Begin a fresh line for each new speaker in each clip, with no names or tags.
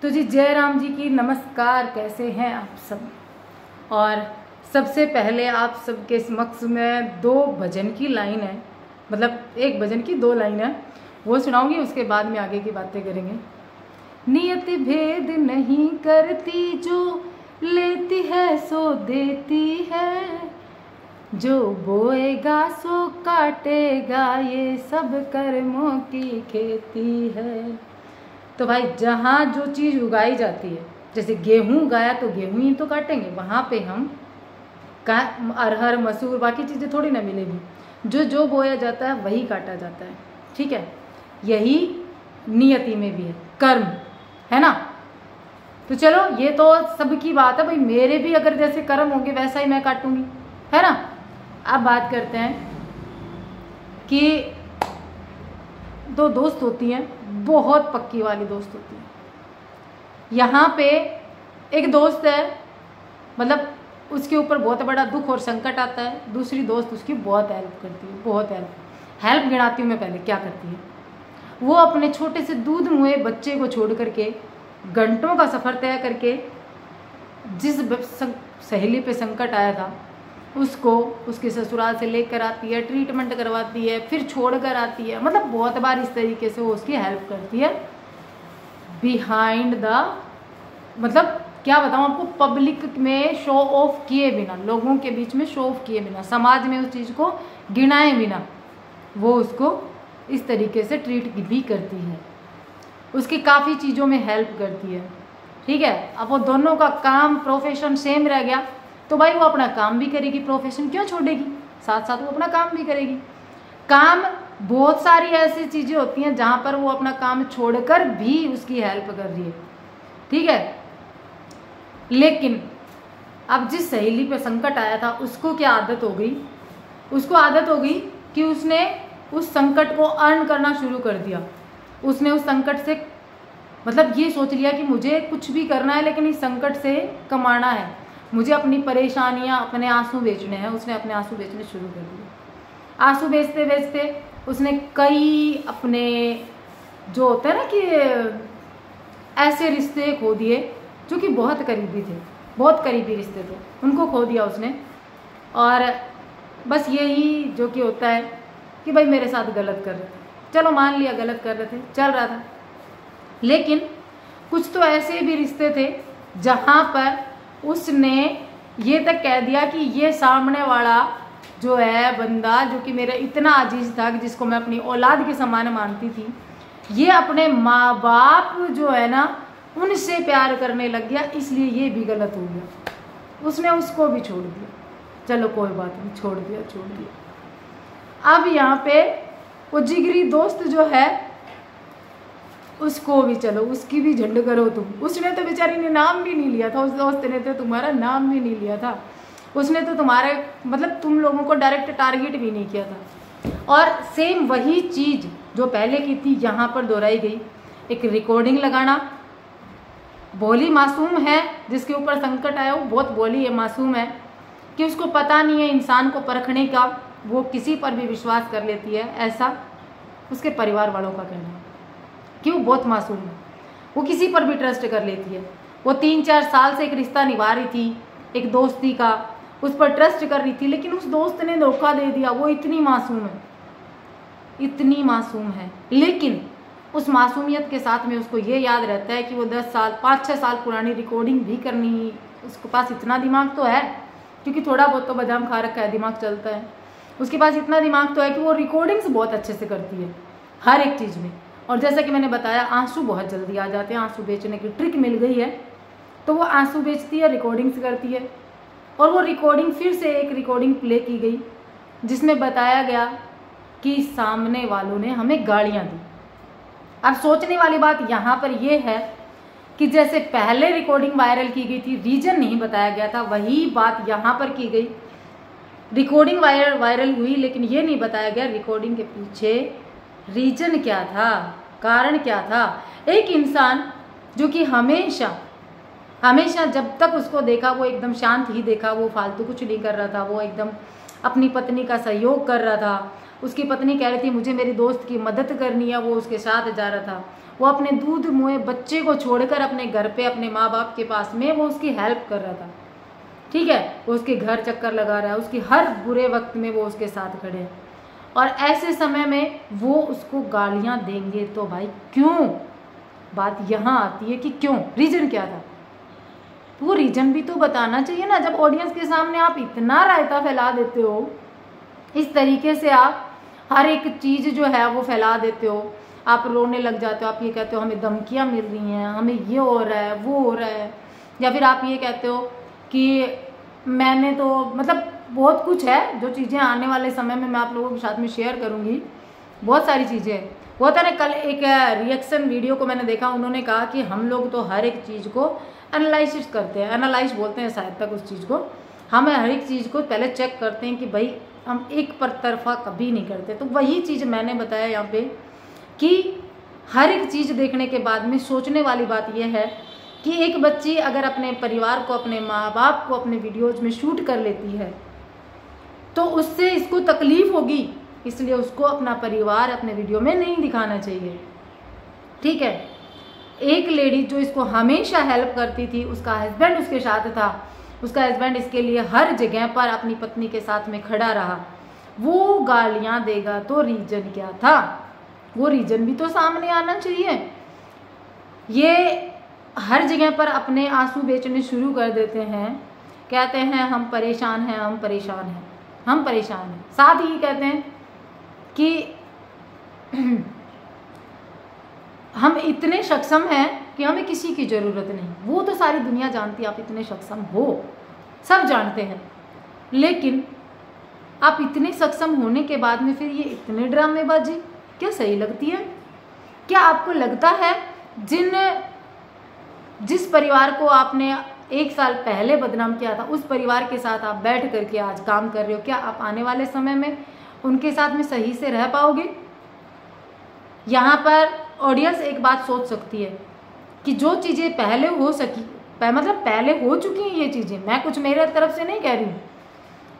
तो जी जय राम जी की नमस्कार। कैसे हैं आप सब। और सबसे पहले आप सबके समक्ष में 2 भजन की लाइन है, मतलब एक भजन की 2 लाइन है, वो सुनाऊंगी। उसके बाद में आगे की बातें करेंगे। नियत भेद नहीं करती, जो लेती है सो देती है, जो बोएगा सो काटेगा, ये सब कर्मों की खेती है। तो भाई जहाँ जो चीज़ उगाई जाती है, जैसे गेहूँ उगाया तो गेहूँ ही तो काटेंगे, वहाँ पे हम अरहर मसूर बाकी चीज़ें थोड़ी ना मिलेगी। जो जो बोया जाता है वही काटा जाता है, ठीक है। यही नियति में भी है, कर्म है ना। तो चलो ये तो सबकी बात है भाई, मेरे भी अगर जैसे कर्म होंगे वैसा ही मैं काटूंगी, है ना। अब बात करते हैं कि 2 दोस्त होती हैं, बहुत पक्की वाली दोस्त होती है। यहाँ पे एक दोस्त है, मतलब उसके ऊपर बहुत बड़ा दुख और संकट आता है, दूसरी दोस्त उसकी बहुत हेल्प करती है, बहुत हेल्प गिनाती हूँ मैं। पहले क्या करती है, वो अपने छोटे से दूध मुहे बच्चे को छोड़ करके घंटों का सफ़र तय करके जिस सहेली पे संकट आया था उसको उसके ससुराल से लेकर आती है, ट्रीटमेंट करवाती है, फिर छोड़ कर आती है। मतलब बहुत बार इस तरीके से वो उसकी हेल्प करती है बिहाइंड द, मतलब क्या बताऊँ आपको, पब्लिक में शो ऑफ किए बिना, लोगों के बीच में शो ऑफ किए बिना, समाज में उस चीज़ को गिनाए बिना वो उसको इस तरीके से ट्रीट भी करती है, उसकी काफ़ी चीज़ों में हेल्प करती है, ठीक है। अब वो दोनों का काम प्रोफेशन सेम रह गया तो भाई वो अपना काम भी करेगी, प्रोफेशन क्यों छोड़ेगी, साथ साथ वो अपना काम भी करेगी। काम बहुत सारी ऐसी चीज़ें होती हैं जहाँ पर वो अपना काम छोड़कर भी उसकी हेल्प कर रही है, ठीक है। लेकिन अब जिस सहेली पे संकट आया था उसको क्या आदत हो गई, उसको आदत हो गई कि उसने उस संकट को अर्न करना शुरू कर दिया। उसने उस संकट से मतलब ये सोच लिया कि मुझे कुछ भी करना है लेकिन इस संकट से कमाना है, मुझे अपनी परेशानियां, अपने आंसू बेचने हैं। उसने अपने आंसू बेचने शुरू कर दिए। आंसू बेचते बेचते उसने कई अपने जो होते हैं ना कि ऐसे रिश्ते खो दिए जो कि बहुत करीबी थे, बहुत करीबी रिश्ते थे, उनको खो दिया उसने। और बस यही जो कि होता है कि भाई मेरे साथ गलत कर रहे थे, चलो मान लिया गलत कर रहे थे, चल रहा था। लेकिन कुछ तो ऐसे भी रिश्ते थे जहाँ पर उसने ये तक कह दिया कि ये सामने वाला जो है बंदा, जो कि मेरा इतना अजीज था, जिसको मैं अपनी औलाद के समान मानती थी, ये अपने माँ बाप जो है ना उनसे प्यार करने लग गया, इसलिए ये भी गलत हो गया। उसने उसको भी छोड़ दिया, चलो कोई बात नहीं, छोड़ दिया। अब यहाँ पे वो जिगरी दोस्त जो है उसको भी, चलो उसकी भी झंड करो तुम। उसने तो बेचारी ने नाम भी नहीं लिया था, उस दोस्त ने तो तुम्हारा नाम भी नहीं लिया था, उसने तो तुम्हारे मतलब तुम लोगों को डायरेक्ट टारगेट भी नहीं किया था। और सेम वही चीज़ जो पहले की थी यहाँ पर दोहराई गई। एक रिकॉर्डिंग लगाना, भोली मासूम है जिसके ऊपर संकट आया, वो बहुत भोली है, मासूम है कि उसको पता नहीं है इंसान को परखने का, वो किसी पर भी विश्वास कर लेती है, ऐसा उसके परिवार वालों का कहना है कि वो बहुत मासूम है, वो किसी पर भी ट्रस्ट कर लेती है। वो 3-4 साल से एक रिश्ता निभा रही थी, एक दोस्ती का, उस पर ट्रस्ट कर रही थी, लेकिन उस दोस्त ने धोखा दे दिया। वो इतनी मासूम है, इतनी मासूम है, लेकिन उस मासूमियत के साथ में उसको ये याद रहता है कि वो 10 साल 5-6 साल पुरानी रिकॉर्डिंग भी करनी, उसके पास इतना दिमाग तो है, क्योंकि थोड़ा बहुत तो बादाम खा रखा है, दिमाग चलता है, उसके पास इतना दिमाग तो है कि वो रिकॉर्डिंग्स बहुत अच्छे से करती है हर एक चीज़ में। और जैसा कि मैंने बताया, आंसू बहुत जल्दी आ जाते हैं, आंसू बेचने की ट्रिक मिल गई है, तो वो आंसू बेचती है, रिकॉर्डिंग्स करती है। और वो रिकॉर्डिंग, फिर से एक रिकॉर्डिंग प्ले की गई जिसमें बताया गया कि सामने वालों ने हमें गालियाँ दी। अब सोचने वाली बात यहाँ पर यह है कि जैसे पहले रिकॉर्डिंग वायरल की गई थी, रीजन नहीं बताया गया था, वही बात यहाँ पर की गई। रिकॉर्डिंग वायरल हुई, लेकिन ये नहीं बताया गया रिकॉर्डिंग के पीछे रीजन क्या था, कारण क्या था। एक इंसान जो कि हमेशा जब तक उसको देखा वो एकदम शांत ही देखा, वो फालतू कुछ नहीं कर रहा था, वो एकदम अपनी पत्नी का सहयोग कर रहा था, उसकी पत्नी कह रही थी मुझे मेरी दोस्त की मदद करनी है, वो उसके साथ जा रहा था। वो अपने दूध मुँहे बच्चे को छोड़कर अपने घर पे अपने माँ बाप के पास में वो उसकी हेल्प कर रहा था, ठीक है। वो उसके घर चक्कर लगा रहा है, उसकी हर बुरे वक्त में वो उसके साथ खड़े हैं। और ऐसे समय में वो उसको गालियां देंगे तो भाई क्यों? बात यहाँ आती है कि क्यों, रीजन क्या था? वो रीजन भी तो बताना चाहिए ना। जब ऑडियंस के सामने आप इतना रायता फैला देते हो, इस तरीके से आप हर एक चीज़ जो है वो फैला देते हो, आप रोने लग जाते हो, आप ये कहते हो हमें धमकियाँ मिल रही हैं, हमें ये हो रहा है, वो हो रहा है, या फिर आप ये कहते हो कि मैंने तो मतलब बहुत कुछ है जो चीज़ें आने वाले समय में मैं आप लोगों के साथ में शेयर करूँगी। बहुत सारी चीज़ें वो था ना। कल एक रिएक्शन वीडियो को मैंने देखा, उन्होंने कहा कि हम लोग तो हर एक चीज़ को एनालिसिस करते हैं, एनालाइज बोलते हैं शायद तक उस चीज़ को। हम हर एक चीज़ को पहले चेक करते हैं कि भाई हम एक पर तरफा कभी नहीं करते। तो वही चीज़ मैंने बताया यहाँ पे कि हर एक चीज़ देखने के बाद में सोचने वाली बात यह है कि एक बच्ची अगर अपने परिवार को, अपने माँ बाप को अपने वीडियोज़ में शूट कर लेती है तो उससे इसको तकलीफ होगी, इसलिए उसको अपना परिवार अपने वीडियो में नहीं दिखाना चाहिए, ठीक है। एक लेडी जो इसको हमेशा हेल्प करती थी, उसका हस्बैंड उसके साथ था, उसका हस्बैंड इसके लिए हर जगह पर अपनी पत्नी के साथ में खड़ा रहा, वो गालियां देगा तो रीजन क्या था? वो रीजन भी तो सामने आना चाहिए। ये हर जगह पर अपने आंसू बेचने शुरू कर देते हैं, कहते हैं हम परेशान हैं, हम परेशान हैं, हम परेशान हैं। साथ ही कहते हैं कि हम इतने सक्षम हैं कि हमें किसी की ज़रूरत नहीं। वो तो सारी दुनिया जानती है आप इतने सक्षम हो, सब जानते हैं, लेकिन आप इतने सक्षम होने के बाद में फिर ये इतने ड्रामेबाजी क्या सही लगती है? क्या आपको लगता है जिस परिवार को आपने 1 साल पहले बदनाम किया था, उस परिवार के साथ आप बैठ करके आज काम कर रहे हो, क्या आप आने वाले समय में उनके साथ में सही से रह पाओगे? यहाँ पर ऑडियंस एक बात सोच सकती है कि जो चीज़ें पहले हो सकी, मतलब पहले हो चुकी हैं ये चीज़ें, मैं कुछ मेरे तरफ से नहीं कह रही हूँ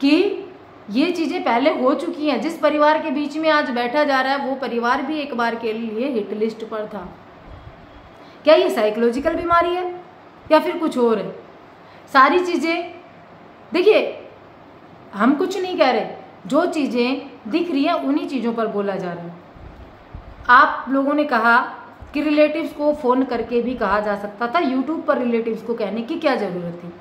कि ये चीज़ें पहले हो चुकी हैं। जिस परिवार के बीच में आज बैठा जा रहा है वो परिवार भी एक बार के लिए हिट लिस्ट पर था। क्या ये साइकोलॉजिकल बीमारी है या फिर कुछ और है? सारी चीज़ें देखिए, हम कुछ नहीं कह रहे, जो चीज़ें दिख रही हैं उन्हीं चीज़ों पर बोला जा रहा है। आप लोगों ने कहा कि रिलेटिव्स को फ़ोन करके भी कहा जा सकता था, यूट्यूब पर रिलेटिव्स को कहने की क्या ज़रूरत थी?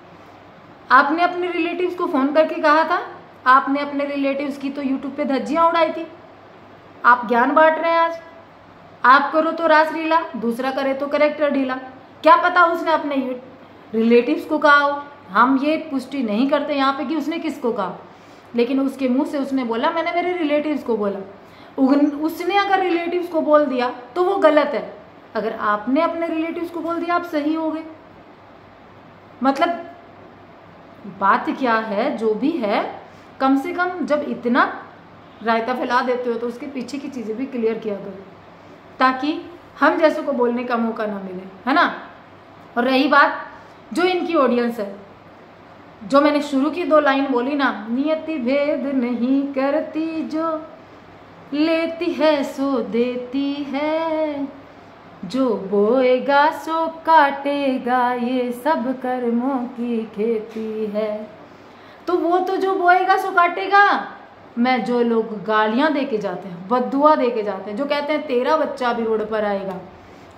आपने अपने रिलेटिव्स को फ़ोन करके कहा था, आपने अपने रिलेटिव्स की तो यूट्यूब पे धज्जियाँ उड़ाई थी। आप ज्ञान बांट रहे हैं आज, आप करो तो रास लीला, दूसरा करे तो करेक्टर ढीला। क्या पता उसने अपने रिलेटिव्स को कहा हो, हम ये पुष्टि नहीं करते यहाँ पे कि उसने किसको कहा, लेकिन उसके मुंह से उसने बोला मैंने मेरे रिलेटिव्स को बोला। उसने अगर रिलेटिव्स को बोल दिया तो वो गलत है, अगर आपने अपने रिलेटिव्स को बोल दिया आप सही हो गए। मतलब बात क्या है, जो भी है, कम से कम जब इतना रायता फैला देते हो तो उसके पीछे की चीज़ें भी क्लियर किया करो, ताकि हम जैसों को बोलने का मौका ना मिले, है ना। और रही बात जो इनकी ऑडियंस है, जो मैंने शुरू की 2 लाइन बोली ना, नियति भेद नहीं करती, जो लेती है सो देती है, जो बोएगा सो काटेगा, ये सब कर्मों की खेती है। तो वो तो जो बोएगा सो काटेगा। मैं जो लोग गालियां दे के जाते हैं, बद्दुआ दे के जाते हैं, जो कहते हैं तेरा बच्चा भी रोड पर आएगा,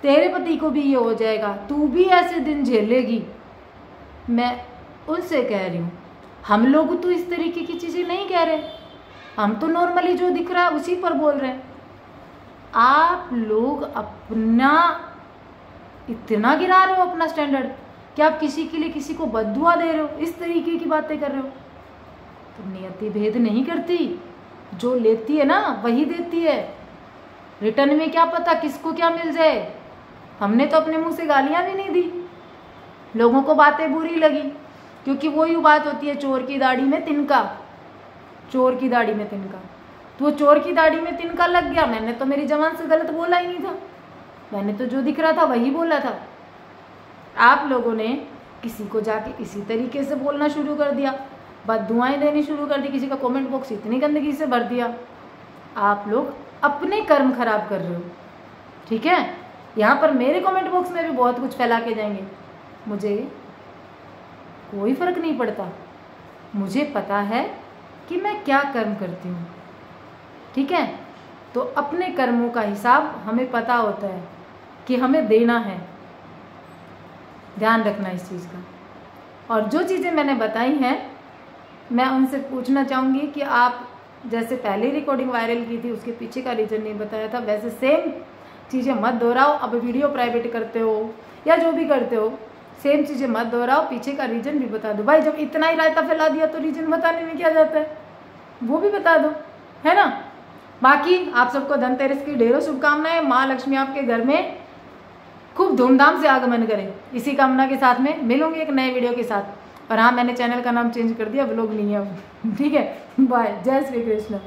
तेरे पति को भी ये हो जाएगा, तू भी ऐसे दिन झेलेगी, मैं उनसे कह रही हूँ हम लोग तो इस तरीके की चीज़ें नहीं कह रहे, हम तो नॉर्मली जो दिख रहा है उसी पर बोल रहे हैं। आप लोग अपना इतना गिरा रहे हो अपना स्टैंडर्ड कि आप किसी के लिए किसी को बद्दुआ दे रहे हो, इस तरीके की बातें कर रहे हो। तो नियति भेद नहीं करती, जो लेती है ना वही देती है, रिटर्न में क्या पता किसको क्या मिल जाए। हमने तो अपने मुंह से गालियां भी नहीं दी, लोगों को बातें बुरी लगी, क्योंकि वही बात होती है चोर की दाढ़ी में तिनका, चोर की दाढ़ी में तिनका। तो वो चोर की दाढ़ी में तिनका लग गया, मैंने तो मेरी जबान से गलत बोला ही नहीं था, मैंने तो जो दिख रहा था वही बोला था। आप लोगों ने किसी को जाके इसी तरीके से बोलना शुरू कर दिया, बददुआएं देनी शुरू कर दी, किसी का कमेंट बॉक्स इतनी गंदगी से भर दिया। आप लोग अपने कर्म खराब कर रहे हो। ठीक है, यहाँ पर मेरे कमेंट बॉक्स में भी बहुत कुछ फैला के जाएंगे, मुझे कोई फर्क नहीं पड़ता। मुझे पता है कि मैं क्या कर्म करती हूँ। ठीक है, तो अपने कर्मों का हिसाब हमें पता होता है कि हमें देना है, ध्यान रखना इस चीज़ का। और जो चीज़ें मैंने बताई हैं, मैं उनसे पूछना चाहूँगी कि आप जैसे पहले रिकॉर्डिंग वायरल की थी उसके पीछे का रीज़न नहीं बताया था, वैसे सेम चीज़ें मत दोहराओ। अब वीडियो प्राइवेट करते हो या जो भी करते हो, सेम चीज़ें मत दोहराओ, पीछे का रीज़न भी बता दो। भाई जब इतना ही रायता फैला दिया तो रीज़न बताने में क्या जाता है, वो भी बता दो, है ना। बाकी आप सबको धनतेरस की ढेरों शुभकामनाएं। माँ लक्ष्मी आपके घर में खूब धूमधाम से आगमन करें, इसी कामना के साथ में मिलूंगी एक नए वीडियो के साथ। और हाँ, मैंने चैनल का नाम चेंज कर दिया, व्लॉग नहीं है। ठीक है, बाय, जय श्री कृष्ण।